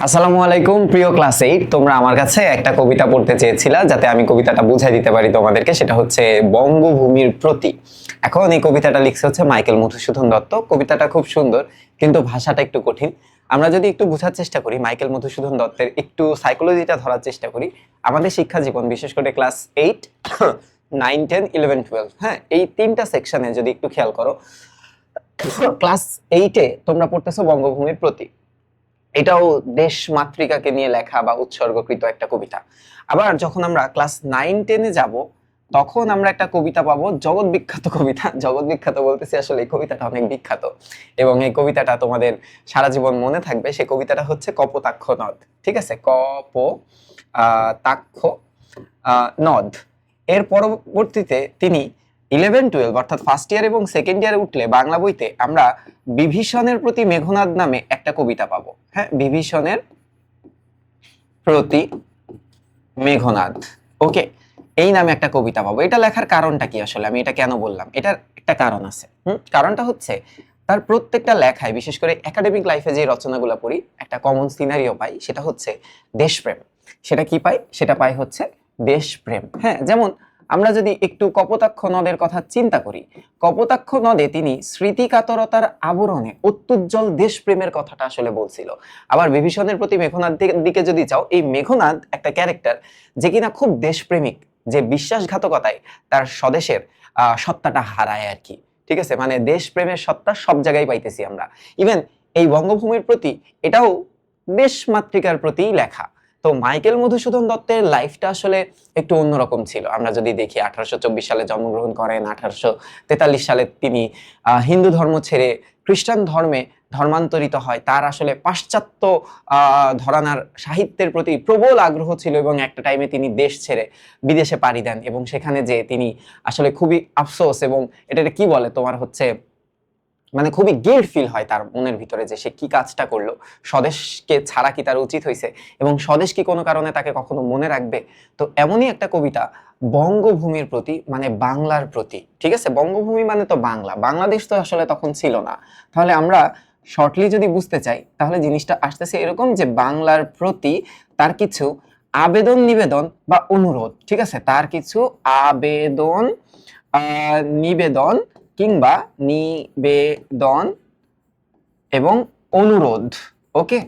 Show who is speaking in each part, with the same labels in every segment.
Speaker 1: আসসালামু আলাইকুম প্রিয় ক্লাস 8, তোমরা আমার কাছে একটা কবিতা পড়তে চেয়েছিলা যাতে আমি কবিতাটা বুঝাই দিতে পারি তোমাদেরকে। সেটা হচ্ছে বঙ্গভূমির প্রতি। এখন এই কবিতাটা লিখছে হচ্ছে মাইকেল মধুসূদন দত্ত। কবিতাটা খুব সুন্দর কিন্তু ভাষাটা একটু কঠিন। আমরা যদি একটু বোঝার চেষ্টা করি, মাইকেল মধুসূদন দত্তের একটু সাইকোলজিটা ধরার চেষ্টা করি, আমাদের শিক্ষা জীবন বিশেষ করে ক্লাস 8, 9, 10, 11, 12, হ্যাঁ, এই তিনটা সেকশনে যদি একটু খেয়াল করো, ক্লাস 8-এ তোমরা পড়তেছো বঙ্গভূমির প্রতি। এটাও দেশ মাতৃকাকে নিয়ে লেখা বা উৎসর্গকৃত একটা কবিতা। আবার যখন আমরা ক্লাস 9-10-এ যাব, তখন আমরা একটা কবিতা পাবো, জগৎ বিখ্যাত কবিতা। জগৎ বিখ্যাত বলতেছি, আসলে এই কবিতাটা অনেক বিখ্যাত এবং এই কবিতাটা তোমাদের সারা জীবন মনে থাকবে। সেই কবিতাটা হচ্ছে কপোতাক্ষ নদ। ঠিক আছে, তাক্ষ নদ। এর পরবর্তীতে তিনি 11-12 অর্থাৎ ফার্স্ট ইয়ার এবং সেকেন্ড ইয়ারে উঠলে বাংলা বইতে আমরা বিভীষণের প্রতি মেঘনাদ নামে একটা কবিতা পাবো। হ্যাঁ, বিভীষণের প্রতি মেঘনাদ, ওকে, এই নামে একটা কবিতা পাবো। এটা লেখার কারণটা কি, আসলে আমি এটা কেন বললাম, এটার একটা কারণ আছে। কারণটা হচ্ছে তার প্রত্যেকটা লেখায়, বিশেষ করে একাডেমিক লাইফে যে রচনাগুলো পড়ি, একটা কমন সিনারিও পাই, সেটা হচ্ছে দেশপ্রেম। সেটা কি পাই? সেটা পাই হচ্ছে দেশপ্রেম। হ্যাঁ, যেমন আমরা যদি একটু কপোতাক্ষ নদের কথা চিন্তা করি, কপোতাক্ষ নদে তিনি স্মৃতিকাতরতার আবরণে অত্যুজ্জ্বল দেশপ্রেমের কথাটা আসলে বলছিল। আবার বিভীষণের প্রতি মেঘনাদ দিকে যদি যাও, এই মেঘনাদ একটা ক্যারেক্টার যে কিনা খুব দেশপ্রেমিক, যে বিশ্বাসঘাতকতায় তার স্বদেশের সত্তাটা হারায় আর কি। ঠিক আছে, মানে দেশপ্রেমের সত্তা সব জায়গায় পাইতেছি আমরা। ইভেন এই বঙ্গভূমির প্রতি, এটাও দেশ মাতৃকার প্রতিই লেখা। তো মাইকেল মধুসূদন দত্তের লাইফটা আসলে একটু অন্যরকম ছিল। আমরা যদি দেখি 1824 সালে জন্মগ্রহণ করেন, 1843 সালে তিনি হিন্দু ধর্ম ছেড়ে খ্রিস্টান ধর্মে ধর্মান্তরিত হয়। তার আসলে পাশ্চাত্য ধরানার সাহিত্যের প্রতি প্রবল আগ্রহ ছিল এবং একটা টাইমে তিনি দেশ ছেড়ে বিদেশে পাড়ি দেন এবং সেখানে যে তিনি আসলে খুবই আফসোস এবং এটা কি বলে তোমার হচ্ছে, মানে খুবই গিল্ট ফিল হয় তার মনের ভিতরে যে সে কি কাজটা করলো, স্বদেশকে ছাড়া কি তার উচিত হয়েছে এবং স্বদেশ কি কোনো কারণে তাকে কখনো মনে রাখবে। তো এমনই একটা কবিতা বঙ্গভূমির প্রতি, মানে বাংলার প্রতি। ঠিক আছে, বঙ্গভূমি মানে তো বাংলা, বাংলাদেশ তো আসলে তখন ছিল না। তাহলে আমরা শর্টলি যদি বুঝতে চাই, তাহলে জিনিসটা আসতেছে এরকম যে বাংলার প্রতি তার কিছু আবেদন নিবেদন বা অনুরোধ। ঠিক আছে, তার কিছু আবেদন নিবেদন কিংবা নিবেদন এবং অনুরোধ, ওকে,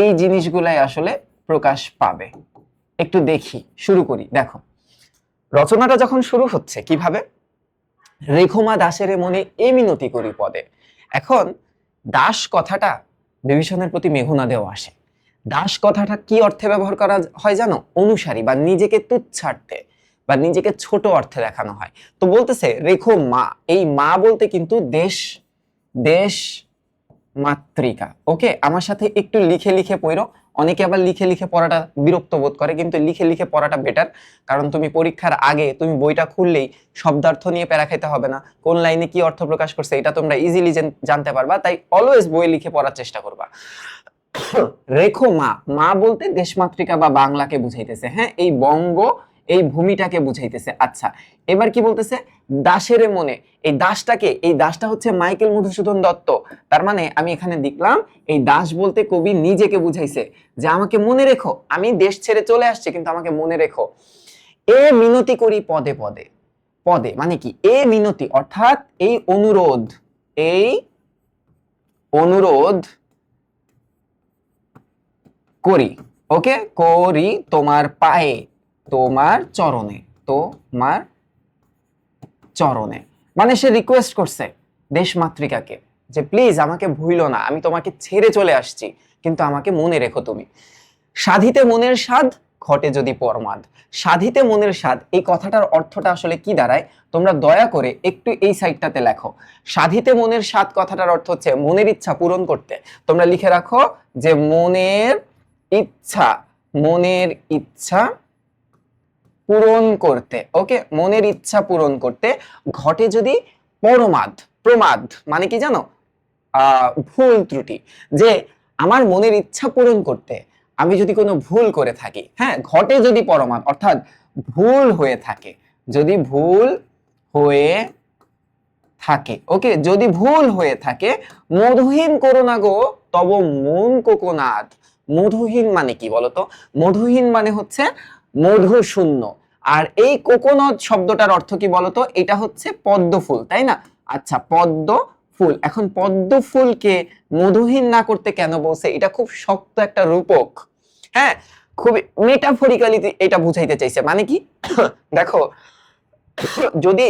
Speaker 1: এই জিনিসগুলাই আসলে প্রকাশ পাবে। একটু দেখি, শুরু করি। দেখো, রচনাটা যখন শুরু হচ্ছে কিভাবে, রেখমা দাসের মনে এ মিনতি করি পদে। এখন দাস কথাটা বিভীষণের প্রতি মেঘনাদেও আসে। দাস কথাটা কি অর্থে ব্যবহার করা হয় জানো? অনুসারী বা নিজেকে তুচ্ছার্থে বা নিজেকে ছোট অর্থে দেখানো হয়। তো বলতেছে রেখো মা, এই মা বলতে কিন্তু দেশ, দেশ মাতৃকা। ওকে, আমার সাথে একটু লিখে লিখে পড়ো। অনেকে আবার লিখে লিখে পড়াটা বিরক্ত বোধ করে, কিন্তু লিখে লিখে পড়াটা বেটার। কারণ তুমি পরীক্ষার আগে তুমি বইটা খুললেই শব্দার্থ নিয়ে প্যারা খেতে হবে না, কোন লাইনে কি অর্থ প্রকাশ করছে এটা তোমরা ইজিলি জানতে পারবা। তাই অলওয়েজ বই লিখে পড়ার চেষ্টা করবা। রেখো মা, মা বলতে দেশমাতৃকা বা বাংলাকে বুঝাইতেছে। হ্যাঁ, এই বঙ্গ, এই ভূমিটাকে বুঝাইতেছে। আচ্ছা, এবার কি বলতেছে? দাসের মনে, এই দাসটাকে, এই দাসটা হচ্ছে মাইকেল মধুসূদন দত্ত। তার মানে আমি এখানে দেখলাম এই দাস বলতে কবি নিজেকে বুঝাইছে যে আমাকে মনে রেখো, আমি দেশ ছেড়ে চলে আসছি কিন্তু আমাকে মনে রেখো। এ মিনতি করি পদে পদে, পদে মানে কি? এ মিনতি অর্থাৎ এই অনুরোধ, এই অনুরোধ করি, ওকে, করি তোমার পায়ে, তোমার চরণে, তোমার চরণে। মানে সে রিকোয়েস্ট করছে দেশ মাতৃকাকে যে প্লিজ আমাকে ভুইলো না, আমি তোমাকে ছেড়ে চলে আসছি কিন্তু আমাকে মনে রেখো তুমি। সাধিতে মনের স্বাদ, ঘটে যদি পরমাদ। সাধিতে মনের স্বাদ, এই কথাটার অর্থটা আসলে কি দাঁড়ায় তোমরা দয়া করে একটু এই সাইডটাতে লেখো। সাধিতে মনের স্বাদ কথাটার অর্থ হচ্ছে মনের ইচ্ছা পূরণ করতে। তোমরা লিখে রাখো যে মনের ইচ্ছা, মনের ইচ্ছা পূরণ করতে, ওকে, মনের ইচ্ছা পূরণ করতে ঘটে যদি পরমাদ। প্রমাদ মানে কি জানো? ভুল ত্রুটি। যে আমার মনের ইচ্ছা পূরণ করতে আমি যদি কোনো ভুল করে থাকি, হ্যাঁ, ঘটে যদি পরমাদ অর্থাৎ ভুল হয়ে থাকে, যদি ভুল হয়ে থাকে, ওকে, যদি ভুল হয়ে থাকে, মধুহীন করোনা গো তব মন কোকোনাদ। মধুহীন মানে কি বলতো? মধুহীন মানে হচ্ছে মধু শূন্য। আর এই কোকোনট শব্দটার অর্থ কি বলতো? এটা হচ্ছে পদ্ম ফুল, তাই না? আচ্ছা, পদ্ম ফুল। এখন পদ্ম ফুলকে মধুহীন না করতে কেন বলছে? এটা খুব শক্ত একটা রূপক, হ্যাঁ, খুবই মেটাফরিক্যালি এটা বুঝাইতে চাইছে। মানে কি দেখো, যদি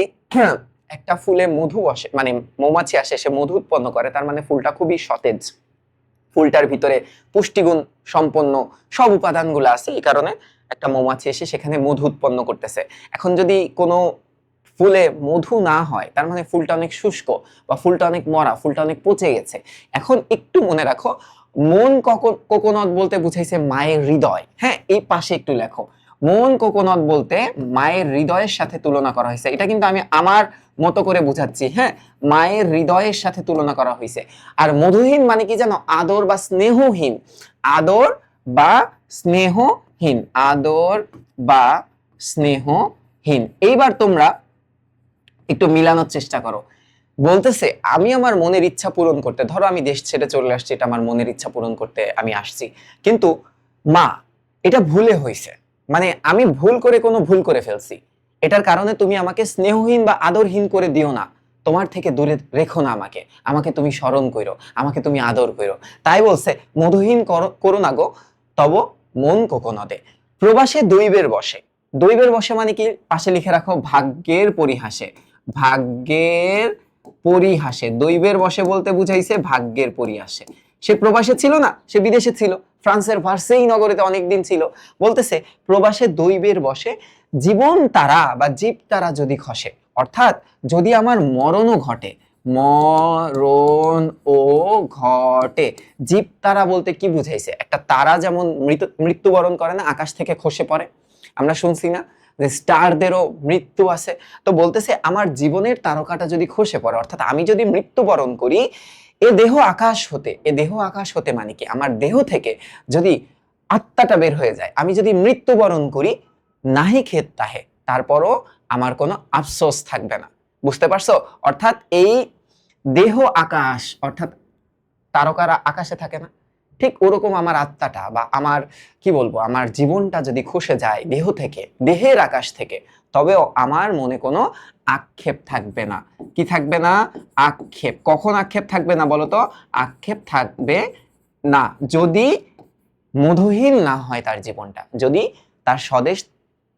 Speaker 1: একটা ফুলে মধু আসে, মানে মৌমাছি আসে, সে মধু উৎপন্ন করে, তার মানে ফুলটা খুবই সতেজ, ফুলটার ভিতরে পুষ্টিগুণ সম্পন্ন সব উপাদানগুলো আছে, এই কারণে একটা মৌমাছি এসে সেখানে মধু উৎপন্ন করতেছে। এখন যদি কোনো ফুলে মধু না হয়, তার মানে ফুলটা অনেক শুষ্ক, বা ফুলটা অনেক মরা, ফুলটা অনেক পচে গেছে। এখন একটু মনে রাখো, মন কোকোনট বলতে বুঝাইছে মায়ের হৃদয়। হ্যাঁ, এই পাশে একটু লেখো, মন কোকোনট বলতে মায়ের হৃদয়ের সাথে তুলনা করা হয়েছে। এটা কিন্তু আমি আমার মতো করে বুঝাচ্ছি, হ্যাঁ, মায়ের হৃদয়ের সাথে তুলনা করা হয়েছে। আর মধুহীন মানে কি জানো? আদর বা স্নেহহীন। আদর বা স্নেহহীন, আদর বা স্নেহহীন। এইবার তোমরা একটু মিলানোর চেষ্টা করো। বলতেছে আমি আমার মনের ইচ্ছা পূরণ করতে, ধরো আমি দেশ ছেড়ে চলে আসছি, এটা আমার মনের ইচ্ছা পূরণ করতে আমি আসছি, কিন্তু মা এটা ভুলে হয়েছে, মানে আমি ভুল করে কোনো ভুল করে ফেলছি, এটার কারণে তুমি আমাকে স্নেহহীন বা আদরহীন করে দিও না, তোমার থেকে দূরে রেখো না আমাকে, আমাকে তুমি স্মরণ করো, আমাকে তুমি আদর করো। তাই বলছে মধুহীন করো না গো তব মন কোকোনদে। প্রবাসে দৈবের বসে। দৈবের বসে মানে কি? পাশে লিখে রাখো, ভাগ্যের পরিহাসে। ভাগ্যের পরিহাসে, দৈবের বসে বলতে বুঝাইছে ভাগ্যের পরিহাসে। সে প্রবাসে ছিল না, সে বিদেশে ছিল, ফ্রান্সের ভার্সেই নগরীতে অনেকদিন ছিল। বলতেছে প্রবাসে দৈবের বসে জীবন তারা বা জীব তারা যদি খসে, অর্থাৎ যদি আমার মরণও ঘটে, মরণ ও ঘটে। জীব তারা বলতে কি বুঝাইছে? একটা তারা যেমন মৃত্যুবরণ করে না, আকাশ থেকে খসে পড়ে, আমরা শুনছি না যে স্টারদেরও মৃত্যু আছে। তো বলতেছে আমার জীবনের তারকাটা যদি খসে পড়ে, অর্থাৎ আমি যদি মৃত্যুবরণ করি, এ দেহ আকাশ হতে, এ দেহ আকাশ হতে মানে কি? আমার দেহ থেকে যদি আত্মাটা বের হয়ে যায়, আমি যদি মৃত্যুবরণ করি, নাহি খেত তাহে, তারপরও আমার কোনো আফসোস থাকবে না। বুঝতে পারছো? অর্থাৎ এই দেহ আকাশ, অর্থাৎ তারকারা আকাশে থাকে না, ঠিক ওরকম আমার আত্মাটা বা আমার কি বলবো, আমার জীবনটা যদি খসে যায় দেহ থেকে, দেহের আকাশ থেকে, তবেও আমার মনে কোনো আক্ষেপ থাকবে না। কি থাকবে না? আক্ষেপ। কখন আক্ষেপ থাকবে না বলতো? আক্ষেপ থাকবে না যদি মধুহীন না হয় তার জীবনটা, যদি তার স্বদেশ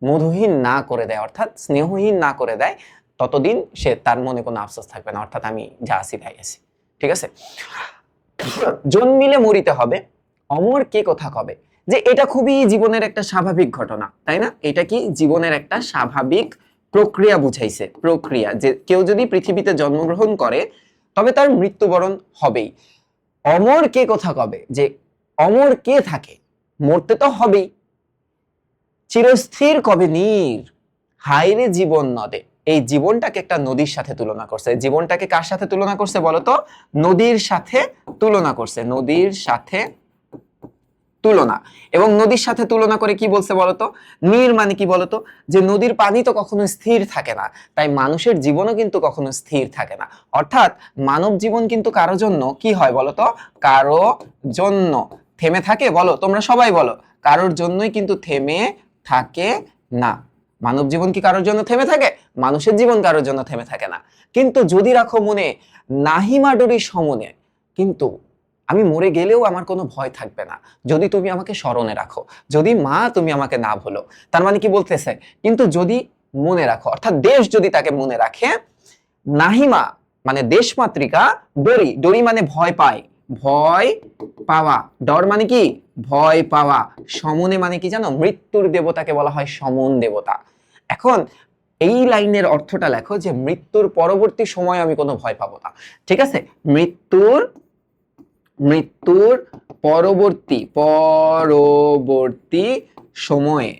Speaker 1: মধুহীন না করে দেয়, অর্থাৎ স্নেহহীন না করে দেয়, ততদিন সে তার মনে কোনো আফসোস থাকবে না, অর্থাৎ আমি যা আছি তাই আছি। ঠিক আছে? জন্মিলে মরিতে হবে, অমর কে কথা কবে। যে এটা খুবই জীবনের একটা স্বাভাবিক ঘটনা, তাই না? এটা কি জীবনের একটা স্বাভাবিক প্রক্রিয়া বুঝাইছে, প্রক্রিয়া, যে কেউ যদি পৃথিবীতে জন্মগ্রহণ করে তবে তার মৃত্যুবরণ হবেই। অমর কে কথা কবে, যে অমর কে থাকে, মরতে তো হবেই। চিরস্থির কবে নীর, হাইরে জীবন নদে। এই জীবনটাকে একটা নদীর সাথে তুলনা করছে। জীবনটাকে কার সাথে তুলনা করছে বলতো? নদীর সাথে তুলনা করছে, নদীর সাথে তুলনা। এবং নদীর সাথে তুলনা করে কি বলছে বলতো? নীর মানে কি বলতো? যে নদীর পানি তো কখনো স্থির থাকে না, তাই মানুষের জীবনও কিন্তু কখনো স্থির থাকে না। অর্থাৎ মানব জীবন কিন্তু কারো জন্য কি হয় বলতো? কারো জন্য থেমে থাকে। বলো, তোমরা সবাই বলো, কারোর জন্যই কিন্তু থেমে থাকে না। মানব জীবন কি কারোর জন্য থেমে থাকে? মানুষের জীবন কারোর জন্য থেমে থাকে না। কিন্তু যদি রাখো মনে, নাহিমা ডোরি সমনে, কিন্তু আমি মরে গেলেও আমার কোনো ভয় থাকবে না যদি তুমি আমাকে স্মরণে রাখো, যদি মা তুমি আমাকে না ভুলো। তার মানে কি বলতেছে? কিন্তু যদি মনে রাখো, অর্থাৎ দেশ যদি তাকে মনে রাখে, নাহিমা মানে দেশ মাতৃকা, ডরি, ডরি মানে ভয় পায়, ভয় পাওয়া, ডর মানে কি? ভয় পাওয়া। সমনে মানে কি জানো? মৃত্যুর দেবতাকে বলা হয় সমন দেবতা। এখন এই লাইনের অর্থটা লেখো যে মৃত্যুর পরবর্তী সময় আমি কোনো ভয় পাবো না। ঠিক আছে? মৃত্যুর পরবর্তী সময়ে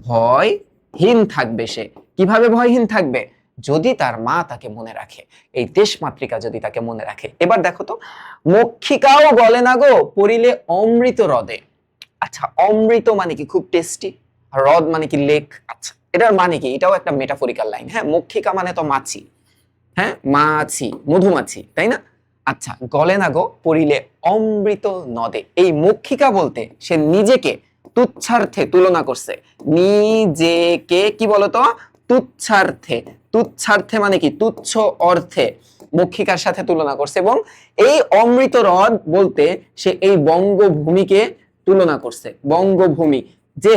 Speaker 1: ভয়হীন থাকবে সে। কিভাবে ভয়হীন থাকবে? যদি তার মা তাকে মনে রাখে, এই দেশ মাতৃকা যদি তাকে মনে রাখে। এবার দেখো তো, মক্ষিকাও গলে না গো পড়িলে অমৃত হ্রদে। আচ্ছা, অমৃত মানে কি? খুব টেস্টি। হ্রদ মানে কি? লেক। আচ্ছা, এটার মানে কি? এটাও একটা মেটাফরিক্যাল লাইন। হ্যাঁ, মক্ষিকা মানে তো মাছি, হ্যাঁ, মাছি, মধুমাছি, তাই না? আচ্ছা, গলে না গো পড়িলে অমৃত নদে, এই মক্ষিকা বলতে সে নিজেকে তুচ্ছার্থে তুলনা করছে। নিজেকে কি বলতো? তুচ্ছার্থে। তুচ্ছার্থে মানে কি? তুচ্ছ অর্থে মক্ষিকার সাথে তুলনা করছে, এবং এই অমৃত হ্রদ বলতে সে এই বঙ্গভূমিকে তুলনা করছে। বঙ্গভূমি, যে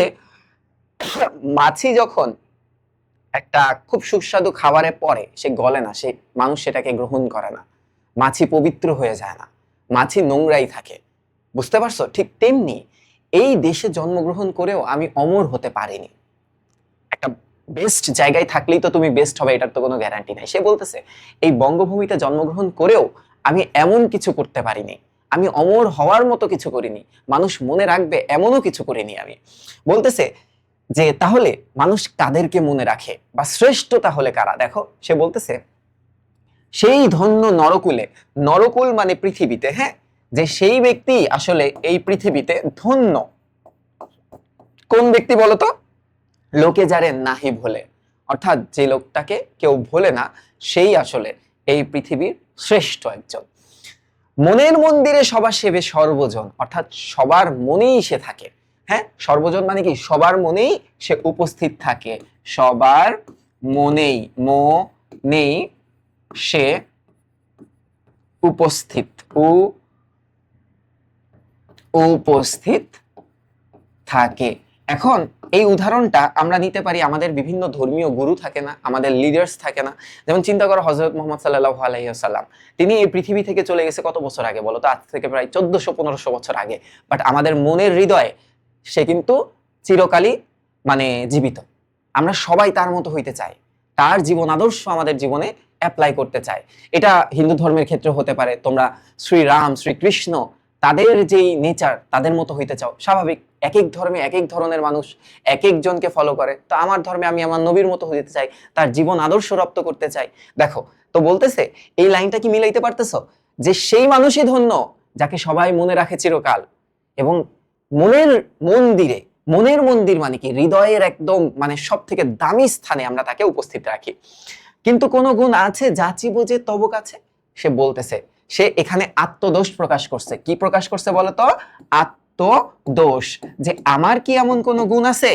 Speaker 1: মাছি যখন একটা খুব সুস্বাদু খাবারে পড়ে, সে গলে না, সে মানুষ সেটাকে গ্রহণ করে না, মাছি পবিত্র হয়ে যায় না, মাছি নোংরাই থাকে। বুঝতে পারছো? ঠিক তেমনি এই দেশে জন্মগ্রহণ করেও আমি অমর হতে পারিনি। একটা বেস্ট জায়গায় থাকলেই তো তুমি বেস্ট হবে, এটার তো কোনো গ্যারান্টি নাই। সে বলতেছে এই বঙ্গভূমিতে জন্মগ্রহণ করেও আমি এমন কিছু করতে পারিনি, আমি অমর হওয়ার মতো কিছু করিনি, মানুষ মনে রাখবে এমনও কিছু করিনি আমি। বলতেছে যে তাহলে মানুষ কাদেরকে মনে রাখে, বা শ্রেষ্ঠ তাহলে কারা? দেখো, সে বলতেছে সেই ধন্য নরকুলে, নরকুল মানে পৃথিবীতে, হ্যাঁ, যে সেই ব্যক্তি আসলে এই পৃথিবীতে ধন্য। কোন ব্যক্তি বলতো? লোকে যারে নাহি ভোলে, অর্থাৎ যে লোকটাকে কেউ ভোলে না, সেই আসলে এই পৃথিবীর শ্রেষ্ঠ একজন। মনের মন্দিরে সবার সেবে সর্বজন, অর্থাৎ সবার মনেই সে থাকে। হ্যাঁ, সর্বজন মানে কি? সবার মনেই সে উপস্থিত থাকে। সবার মনেই, নেই সে উপস্থিত, উপস্থিত থাকে। এখন এই উদাহরণটা আমরা নিতে পারি, আমাদের বিভিন্ন ধর্মীয় গুরু থাকে না, আমাদের লিডার্স থাকে না। যেমন চিন্তা করো হযরত মুহাম্মদ সাল্লাল্লাহু আলাইহি ওয়াসাল্লাম, তিনি এই পৃথিবী থেকে চলে গেছে কত বছর আগে বলো তো? আজ থেকে প্রায় 1400-1500 বছর আগে। বাট আমাদের মনের হৃদয়ে সে কিন্তু চিরকালই মানে জীবিত। আমরা সবাই তার মতো হইতে চাই, তার জীবন আদর্শ আমাদের জীবনে অ্যাপ্লাই করতে চাই। এটা হিন্দু ধর্মের ক্ষেত্রে হতে পারে, তোমরা শ্রীরাম, শ্রীকৃষ্ণ, তাদের যেই নেচার, তাদের মতো হইতে চাও, স্বাভাবিক। এক এক ধর্মে এক এক ধরনের মানুষ এক একজনকে ফলো করে। তো আমার ধর্মে আমি আমার নবীর মতো হইতে চাই, তার জীবন আদর্শ রপ্ত করতে চাই। দেখো তো বলতেছে, এই লাইনটা কি মিলাইতে পারতেছো? যে সেই মানুষই ধন্য যাকে সবাই মনে রাখে চিরকাল, এবং মনের মন্দিরে, মনের মন্দির মানে কি? হৃদয়ের একদম মানে সব থেকে দামি স্থানে আমরা তাকে উপস্থিত রাখি। কিন্তু কোন গুণ আছে যাচিব যে তব কাছে? সে বলতেছে, সে এখানে আত্মদোষ প্রকাশ করছে। কি প্রকাশ করছে বলতো? আত্মদোষ, যে আমার কি এমন কোন গুণ আছে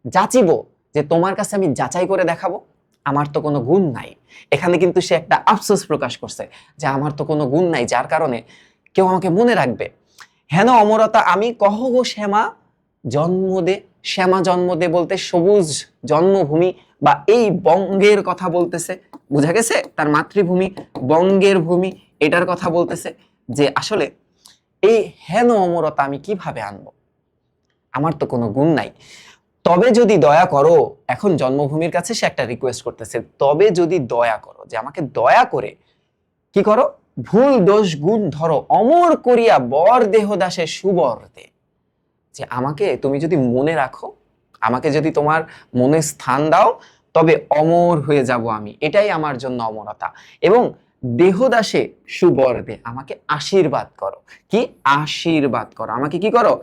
Speaker 1: যাচিব, যে তোমার কাছে আমি যাচাই করে দেখাবো? আমার তো কোনো গুণ নাই। এখানে কিন্তু সে একটা আফসোস প্রকাশ করছে যে আমার তো কোনো গুণ নাই, যার কারণে কেউ আমাকে মনে রাখবে। হেন অমরতা আমি কহ গো শ্যামা জন্ম দে। শ্যামা জন্ম দে বলতে সবুজ জন্মভূমি বা এই বঙ্গের কথা বলতেছে। বুঝা গেছে? তার মাতৃভূমি বঙ্গের ভূমি, এটার কথা বলতেছে। যে আসলে এই হেন অমরতা আমি কিভাবে আনবো? আমার তো কোনো গুণ নাই। তবে যদি দয়া করো, এখন জন্মভূমির কাছে সে একটা রিকোয়েস্ট করতেছে, তবে যদি দয়া করো, যে আমাকে দয়া করে কি করো? ভুল দোষ গুণ ধরো, অমর করিয়া বর দেহ দাসে সুবর দে। যে আমাকে তুমি যদি মনে রাখো, আমাকে যদি তোমার মনে স্থান দাও, তবে অমর হয়ে যাব আমি, এটাই আমার জন্য অমরতা। এবং দেহদাসে সুবর দে, আমাকে আশীর্বাদ করো। কি? আশীর্বাদ করো আমাকে, কি করো?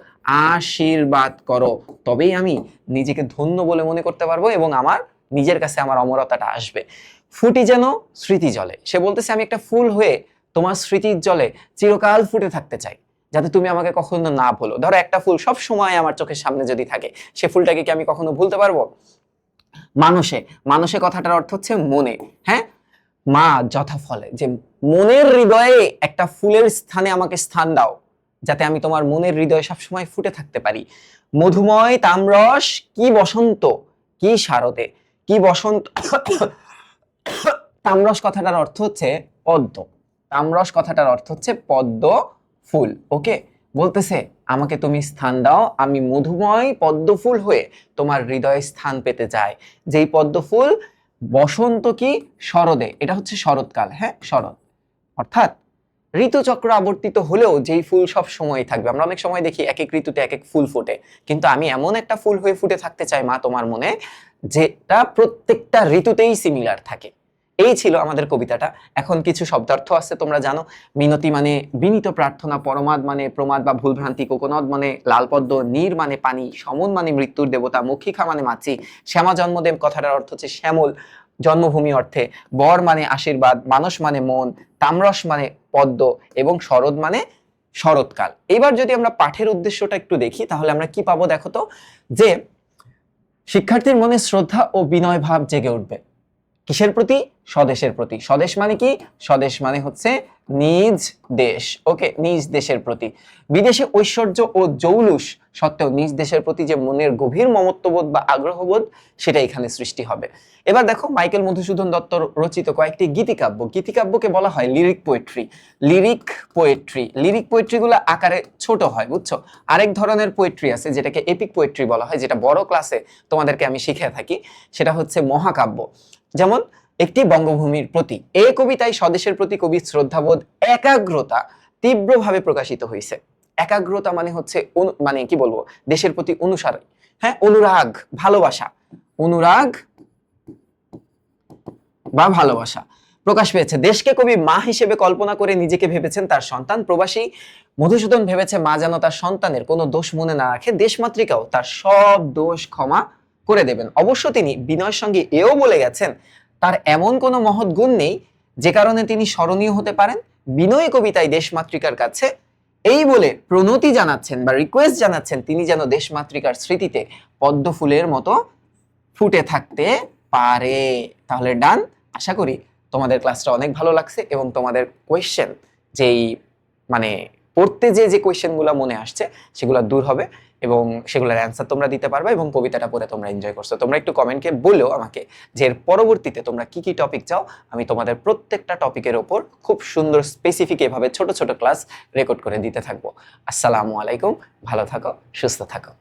Speaker 1: আশীর্বাদ করো, তবেই আমি নিজেকে ধন্য বলে মনে করতে পারবো, এবং আমার নিজের কাছে আমার অমরতাটা আসবে। ফুটি যেন স্মৃতি জলে, সে বলতেছে আমি একটা ফুল হয়ে তোমার স্মৃতির জলে চিরকাল ফুটে থাকতে চাই, যাতে তুমি আমাকে কখনো না ভুলো। ধরো একটা ফুল সব সময় আমার চোখের সামনে যদি থাকে, সে ফুলটাকে কি আমি কখনো ভুলতে পারবো? মানুষে, মানুষে কথাটার অর্থ হচ্ছে মনে। হ্যাঁ, মা যথা ফলে, যে মনের হৃদয়ে একটা ফুলের স্থানে আমাকে স্থান দাও, যাতে আমি তোমার মনের হৃদয়ে সবসময় ফুটে থাকতে পারি। মধুময় তামরস কি বসন্ত, কি শারদে, কি বসন্ত। তামরস কথাটার অর্থ হচ্ছে পদ্ম। তামরস কথাটার অর্থ হচ্ছে পদ্ম ফুল। ওকে, বলতেছে আমাকে তুমি স্থান দাও, আমি মধুময় পদ্ম ফুল হয়ে তোমার হৃদয়ে স্থান পেতে চাই। যেই পদ্ম ফুল বসন্ত কি শরদে, এটা হচ্ছে শরৎকাল। হ্যাঁ, শরৎ অর্থাৎ ঋতুচক্র আবর্তিত হলেও যেই ফুল সব সময় থাকবে। আমরা অনেক সময় দেখি এক এক ঋতুতে এক এক ফুল ফোটে, কিন্তু আমি এমন একটা ফুল হয়ে ফুটে থাকতে চাই মা তোমার মনে, যেটা প্রত্যেকটা ঋতুতেই সিমিলার থাকে। এই ছিল আমাদের কবিতাটা। এখন কিছু শব্দার্থ আছে, তোমরা জানো। মিনতি মানে বিনীত প্রার্থনা, পরমাদ মানে প্রমাদ বা ভুলভ্রান্তি, কোকোনদ মানে লালপদ্ম, নীর মানে পানি, সমন মানে মৃত্যুর দেবতা, মক্ষিকা মানে মাছি, শ্যামা জন্মদেব কথাটার অর্থ হচ্ছে শ্যামল জন্মভূমি অর্থে, বর মানে আশীর্বাদ, মানস মানে মন, তামরস মানে পদ্ম এবং শরৎ মানে শরৎকাল। এবার যদি আমরা পাঠের উদ্দেশ্যটা একটু দেখি তাহলে আমরা কি পাবো দেখো তো, যে শিক্ষার্থীর মনে শ্রদ্ধা ও বিনয় ভাব জেগে উঠবে। কিসের প্রতি? স্বদেশের প্রতি। স্বদেশ মানে কি? স্বদেশ মানে হচ্ছে নিজ দেশ। ওকে, নিজ দেশের প্রতি। বিদেশে ঐশ্বর্য ও জৌলুস সত্ত্বেও নিজ দেশের প্রতি যে মনের গভীর মমত্ববোধ বা আগ্রহবোধ সেটা এখানে সৃষ্টি হবে। এবার দেখো মাইকেল মধুসূদন দত্ত রচিত কয়েকটি গীতিকাব্য। গীতিকাব্যকে বলা হয় lyric poetry. Lyric poetry, lyric পোয়েট্রিগুলো আকারে ছোট হয়, বুঝছো? আরেক ধরনের পোয়েট্রি আছে যেটাকে এপিক পোয়েট্রি বলা হয়, যেটা বড় ক্লাসে তোমাদেরকে আমি শিখিয়ে থাকি। সেটা হচ্ছে মহাকাব্য। যেমন একটি বঙ্গভূমির প্রতি, এই কবিতায় স্বদেশের প্রতি কবির শ্রদ্ধাবোধ, একাগ্রতা তীব্রভাবে প্রকাশিত হয়েছে। একাগ্রতা মানে হচ্ছে মানে কি বলবো, দেশের প্রতি অনুসার, হ্যাঁ, অনুরাগ, ভালোবাসা, অনুরাগ বা ভালোবাসা প্রকাশ পেয়েছে। দেশকে কবি মা হিসেবে কল্পনা করে নিজেকে ভেবেছেন তার সন্তান। প্রবাসী মধুসূদন ভেবেছে মা যেন তার সন্তানের কোনো দোষ মনে না রাখে, দেশমাতৃকাও তার সব দোষ ক্ষমা করে দেবেন। অবশ্য তিনি বিনয়ের সঙ্গে এও বলে গেছেন তার এমন কোনো মহৎ গুণ নেই যে কারণে তিনি স্মরণীয় হতে পারেন। বিনয়ী কবিতায় দেশমাতৃকার কাছে এই বলে প্রণতি জানাচ্ছেন বা রিকোয়েস্ট জানাচ্ছেন তিনি যেন দেশমাতৃকার স্মৃতিতে পদ্ম ফুলের মতো ফুটে থাকতে পারে। তাহলে ডান। আশা করি তোমাদের ক্লাসটা অনেক ভালো লাগছে এবং তোমাদের কোয়েশ্চেন যেই মানে পড়তে যে কোয়েশ্চেনগুলো মনে আসছে সেগুলো দূর হবে এবং সেগুলোর অ্যান্সার তোমরা দিতে পারবে এবং কবিতাটা পড়ে তোমরা এনজয় করছো। তোমরা একটু কমেন্টে বলো আমাকে যে এর পরবর্তীতে তোমরা কি কি টপিক চাও। আমি তোমাদের প্রত্যেকটা টপিকের ওপর খুব সুন্দর স্পেসিফিক এভাবে ছোট ছোট ক্লাস রেকর্ড করে দিতে থাকবো। আসসালামু আলাইকুম, ভালো থাকো, সুস্থ থাকো।